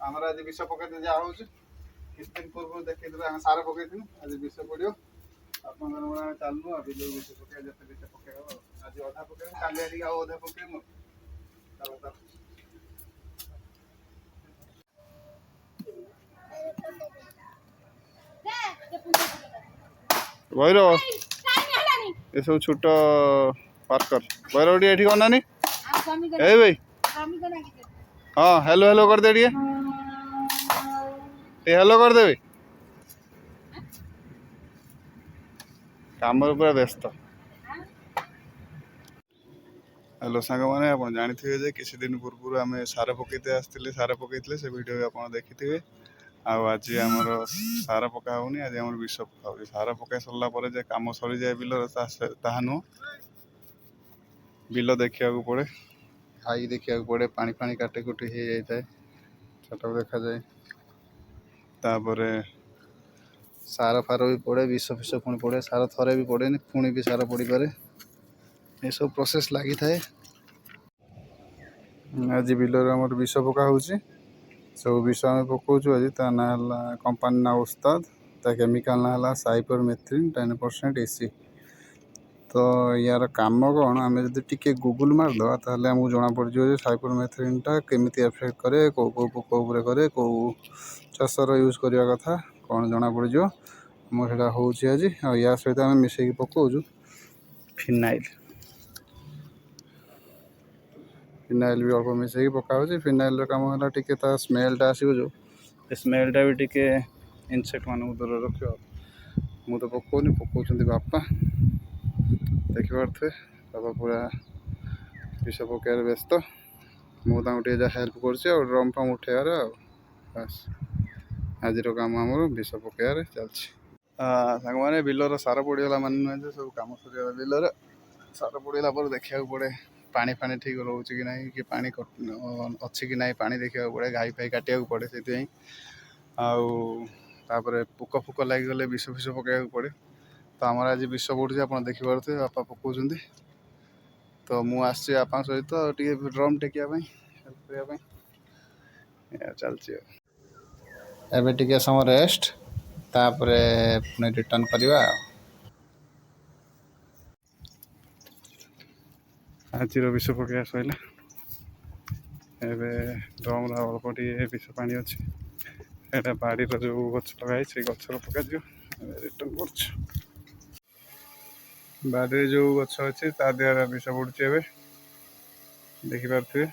ଆମର ଆଜି ବିଷ ପକେଇତେ ଯାହା ହଉଛି କିଛି ଦିନ ପୂର୍ବରୁ ଦେଖେଇଥିଲେ ଆମେ ସାର ପକେଇଥିଲୁ ଆଜି ବିଷ ପଡ଼ିବ ଆପଣଙ୍କର ମୋର ଆମେ ଚାଲୁ ଆଉ ବିଲ ବିଷ ପକେଇବା ଯେତେ ବିଷ ପକେଇବ ଆଜି ଅଧା ପକେଇବୁ କାଲି ଆଡ଼ିକି ଆଉ ଅଧା ପକେଇବୁ ଭୈରବ ଏସବୁ ଛୋଟ ପାର୍କର ଭୈରବ ଟିକେ ଏଠି ଅନାନି ଏଇ ଭାଇ ହଁ ହ୍ୟାଲୋ ହ୍ୟାଲୋ କରିଦେ ଟିକେ ହ୍ୟାଲୋ କରିଦେବେ କାମରେ ପୁରା ବ୍ୟସ୍ତ। ହ୍ୟାଲୋ ସାଙ୍ଗମାନେ ଆପଣ ଜାଣିଥିବେ ଯେ କିଛି ଦିନ ପୂର୍ବରୁ ଆମେ ସାର ପକେଇତେ ଆସିଥିଲେ ସାର ପକେଇଥିଲେ ସେ ଭିଡ଼ିଓ ବି ଆପଣ ଦେଖିଥିବେ ଆଉ ଆଜି ଆମର ସାର ପକା ହେଉନି ଆଜି ଆମର ବିଷ ପକା ହେଉଛି ସାର ପକାଇ ସରିଲା ପରେ ଯେ କାମ ସରିଯାଏ ବିଲର ତାହା ନୁହଁ ବିଲ ଦେଖିବାକୁ ପଡ଼େ ଘାଇ ଦେଖିବାକୁ ପଡ଼େ ପାଣି ଫାଣି କାଟି କୁଟି ହେଇଯାଇଥାଏ ଛୋଟ ଦେଖାଯାଏ ତାପରେ ସାର ଫାର ବି ପଡ଼େ ବିଷ ଫିଷ ପୁଣି ପଡ଼େ ସାର ଥରେ ବି ପଡ଼େନି ପୁଣି ବି ସାର ପଡ଼ିପାରେ ଏସବୁ ପ୍ରୋସେସ୍ ଲାଗିଥାଏ ଆଜି ବିଲରେ ଆମର ବିଷ ପକା ହେଉଛି ସବୁ ବିଷ ଆମେ ପକାଉଛୁ ଆଜି ତା ନାଁ ହେଲା କମ୍ପାନୀ ନାଁ ଓସ୍ତାଦ ତା କେମିକାଲ ନାଁ ହେଲା ସାଇପରମେଥ୍ରିନ 10% EC ତ ୟାର କାମ କ'ଣ ଆମେ ଯଦି ଟିକେ ଗୁଗୁଲ ମାରିଦେବା ତାହେଲେ ଆମକୁ ଜଣାପଡ଼ିଯିବ ଯେ ସାଇପରମେଥ୍ରିନଟା କେମିତି ଏଫେକ୍ଟ କରେ କେଉଁ କେଉଁ ପୋକ ଉପରେ କରେ କେଉଁ ଚାଷର ୟୁଜ୍ କରିବା କଥା କ'ଣ ଜଣାପଡ଼ିଯିବ ଆମର ସେଇଟା ହେଉଛି ଆଜି ଆଉ ୟା ସହିତ ଆମେ ମିଶାଇକି ପକାଉଛୁ ଫିନାଇଲ ବି ଅଳ୍ପ ମିଶାଇକି ପକା ହେଉଛି ଫିନାଇଲର କାମ ହେଲା ଟିକେ ତା ସ୍ମେଲ୍ଟା ଆସିବ ଯେଉଁ ସେ ସ୍ମେଲ୍ଟା ବି ଟିକେ ଇନସେକ୍ଟ ମାନଙ୍କୁ ଦୂର ରଖିବ ମୁଁ ତ ପକାଉନି ପକାଉଛନ୍ତି ବାପା ଦେଖିପାରୁଥିବେ ବାପା ପୁରା ବିଷ ପକାଇବାରେ ବ୍ୟସ୍ତ ମୁଁ ତାଙ୍କୁ ଟିକେ ଯାହା ହେଲ୍ପ କରୁଛି ଆଉ ଡ୍ରମ୍ ଫମ୍ ଉଠାଇବାରେ ଆଉ ବାସ୍ ଆଜିର କାମ ଆମର ବିଷ ପକାଇବାରେ ଚାଲିଛି ସାଙ୍ଗମାନେ ବିଲର ସାର ପଡ଼ିଗଲା ମାନେ ନୁହେଁ ଯେ ସବୁ କାମ ସରିଗଲା ବିଲରେ ସାର ପଡ଼ିଗଲା ପରେ ଦେଖିବାକୁ ପଡ଼େ ପାଣି ଫାଣି ଠିକ୍ ରହୁଛି କି ନାହିଁ କି ପାଣି ଅଛି କି ନାହିଁ ପାଣି ଦେଖିବାକୁ ପଡ଼େ ଘାଇ ଫାଇ କାଟିବାକୁ ପଡ଼େ ସେଥିପାଇଁ ଆଉ ତାପରେ ପୋକ ଫୋକ ଲାଗିଗଲେ ବିଷ ଫିଷ ପକାଇବାକୁ ପଡ଼େ ତ ଆମର ଆଜି ବିଷ ପଡ଼ୁଛି ଆପଣ ଦେଖିପାରୁଥିବେ ବାପା ପକାଉଛନ୍ତି ତ ମୁଁ ଆସିଛି ବାପାଙ୍କ ସହିତ ଟିକେ ଡ୍ରମ୍ ଟେକିବା ପାଇଁ ହେଲ୍ପ କରିବା ପାଇଁ ଏଇଆ ଚାଲିଛି ଆଉ ଏବେ ଟିକେ ସମୟ ରେଷ୍ଟ ତାପରେ ପୁଣି ରିଟର୍ଣ୍ଣ କରିବା ଆଉ ଆଜିର ବିଷ ପକାଇବା ସରିଲା ଏବେ ଡ୍ରମ୍ର ଅଳ୍ପ ଟିକେ ବିଷ ପାଣି ଅଛି ଏଇଟା ବାଡ଼ିର ଯେଉଁ ଗଛ ଲଗାଇ ସେଇ ଗଛର ପକାଯିବ ଏବେ ରିଟର୍ଣ୍ଣ କରୁଛୁ ବାଡ଼ିରେ ଯେଉଁ ଗଛ ଅଛି ତା ଦେହରେ ବିଷ ପଡ଼ୁଛି ଏବେ ଦେଖିପାରୁଥିବେ